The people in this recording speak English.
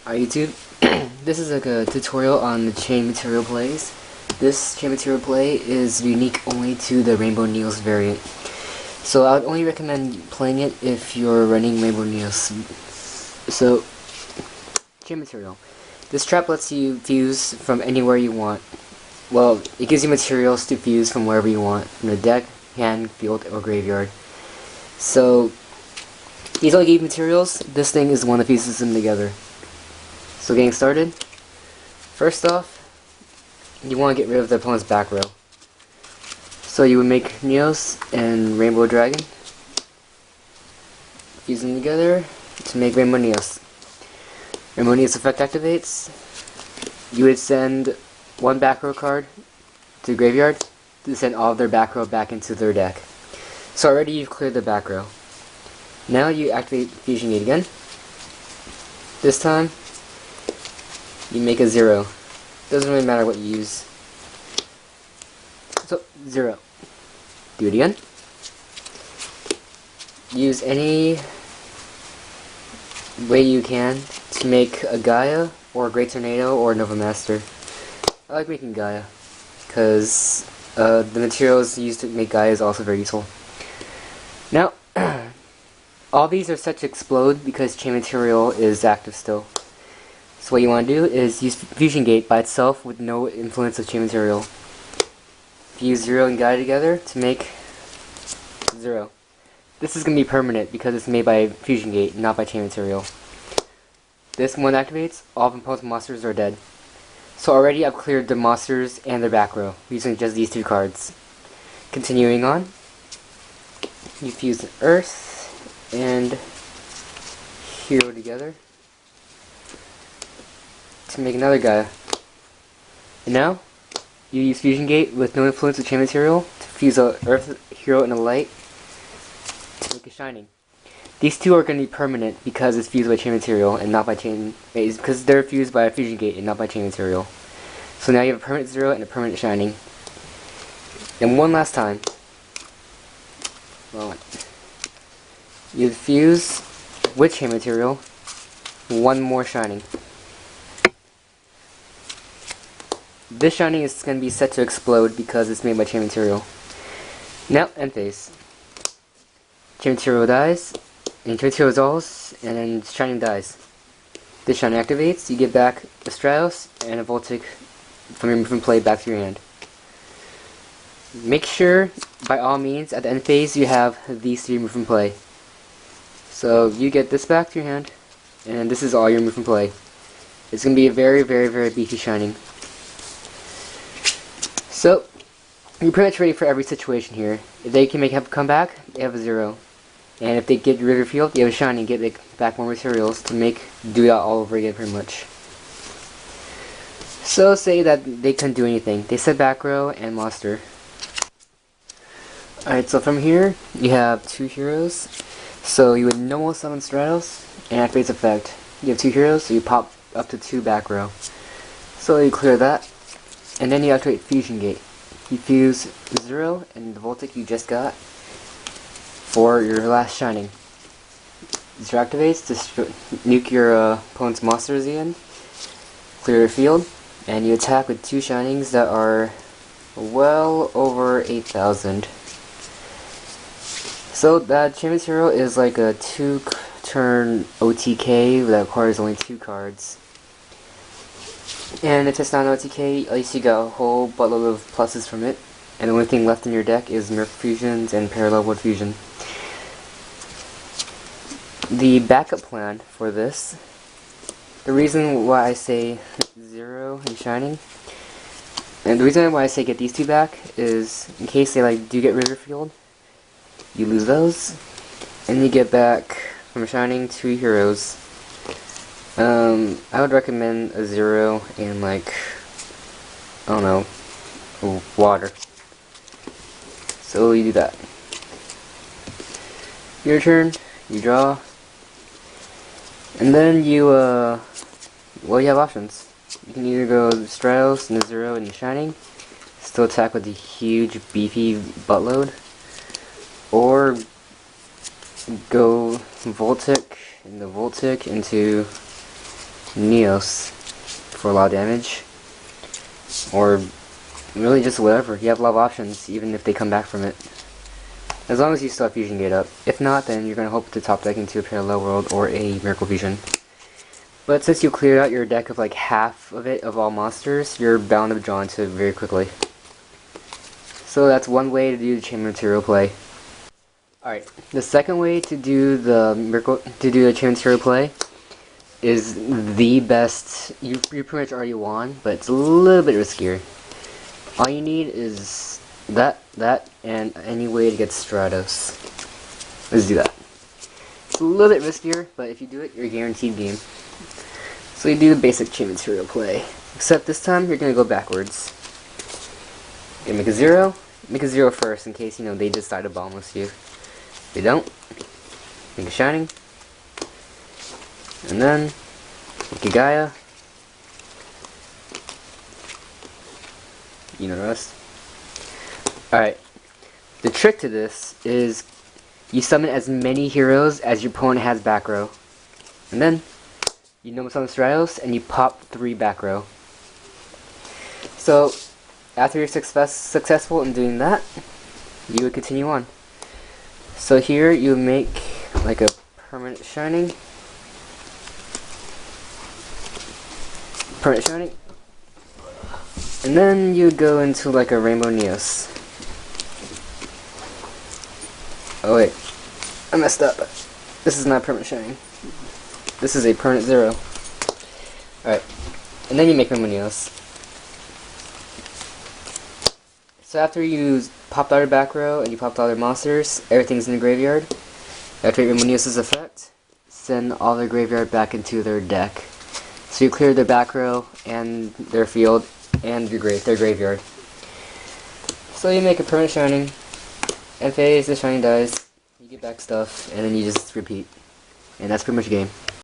Hi YouTube. This is like a tutorial on the chain material plays. This chain material play is unique only to the Rainbow Neos variant. So I would only recommend playing it if you're running Rainbow Neos. So, chain material. This trap lets you fuse from anywhere you want. Well, it gives you materials to fuse from wherever you want, from the deck, hand, field, or graveyard. So, these all give materials. This thing is the one that fuses them together. So getting started, first off, you want to get rid of the opponent's back row. So you would make Neos and Rainbow Dragon, fuse them together to make Rainbow Neos. Rainbow Neos effect activates. You would send one back row card to the graveyard to send all of their back row back into their deck. So already you've cleared the back row. Now you activate Fusion Gate again. This time, you make a 0. Doesn't really matter what you use. So, 0. Do it again. Use any way you can to make a Gaia, or a Great Tornado, or a Nova Master. I like making Gaia, because the materials used to make Gaia is also very useful. Now, all these are set to explode because chain material is active still. So what you want to do is use Fusion Gate by itself with no influence of chain material. Fuse 0 and Gaia together to make 0. This is going to be permanent because it's made by Fusion Gate, not by chain material. This one activates, all of opponent's monsters are dead. So already I've cleared the monsters and their back row using just these two cards. Continuing on, you fuse Earth and Hero together to make another Gaia. And now, you use Fusion Gate with no influence of chain material to fuse a Earth, Hero, and a Light to make a Shining. These two are going to be permanent because it's fused by chain material and not by chain, because they're fused by a Fusion Gate and not by chain material. So now you have a permanent 0 and a permanent Shining. And one last time, you fuse with chain material, one more Shining. This Shining is going to be set to explode because it's made by chain material. Now, end phase. Chain material dies, and chain material dissolves, and then Shining dies. This Shining activates, you get back a Stratos and a Voltic from your movement play back to your hand. Make sure, by all means, at the end phase you have these three movement play. So you get this back to your hand, and this is all your movement play. It's going to be a very, very, very beefy Shining. So, you're pretty much ready for every situation here. If they can have a comeback, they have a 0. And if they get rid of your field, you have a Shining, get back more materials to do that all over again pretty much. So say that they couldn't do anything. They set back row and monster. Alright, so from here, you have 2 heroes. So you would normal summon Stratos and activate effect. You have 2 heroes, so you pop up to 2 back row. So you clear that. And then you activate Fusion Gate. You fuse 0 and the Voltic you just got for your last Shining. 0 activates to nuke your opponent's monsters again, clear your field, and you attack with 2 Shinings that are well over 8,000. So that chain material is like a 2-turn OTK that requires only 2 cards. And if it's not an OTK, at least you got a whole buttload of pluses from it. And the only thing left in your deck is Mirror Fusions and Parallel Wood Fusion. The backup plan for this, the reason why I say 0 and Shining, and the reason why I say get these 2 back is in case they do get rid of your field, you lose those, and you get back from Shining 2 heroes. I would recommend a 0 and I don't know, water. So you do that. Your turn, you draw, and then you, well, you have options. You can either go Stratos and a 0 and Shining, still attack with the huge beefy buttload, or go Voltic and the Voltic into Neos for a lot of damage, or really just whatever. You have a lot of options, even if they come back from it. As long as you still have Fusion Gate up. If not, then you're going to hope to top deck into a Parallel World or a Miracle Fusion. But since you cleared out your deck of like half of it of all monsters, you're bound to draw into it very quickly. So that's one way to do the Chain Material play. Alright, the second way to do the Chain Material play is the best. You pretty much already won, but it's a little bit riskier. All you need is that, and any way to get Stratos. Let's do that. It's a little bit riskier, but if you do it, you're guaranteed game. So you do the basic Chain Material play. Except this time, you're going to go backwards. You're going to make a 0 first in case, you know, they decide to bomb with you. If they don't, make a Shining. And then, make a Gaia. You know the rest. Alright, the trick to this is you summon as many heroes as your opponent has back row. And then, you normal summon Stratos and you pop 3 back row. So, after you're successful in doing that, you would continue on. So here you make like a permanent Shining. And then you go into like a Rainbow Neos. Oh wait, I messed up. This is not permanent Shining. This is a permanent 0. Alright, and then you make Rainbow Neos. So after you popped out your back row and you popped all their monsters, everything's in the graveyard. After Rainbow Neos' effect, send all their graveyard back into their deck. So you clear their back row and their field and their graveyard. So you make a permanent Shining, and phase the Shining dies, you get back stuff, and then you just repeat. And that's pretty much the game.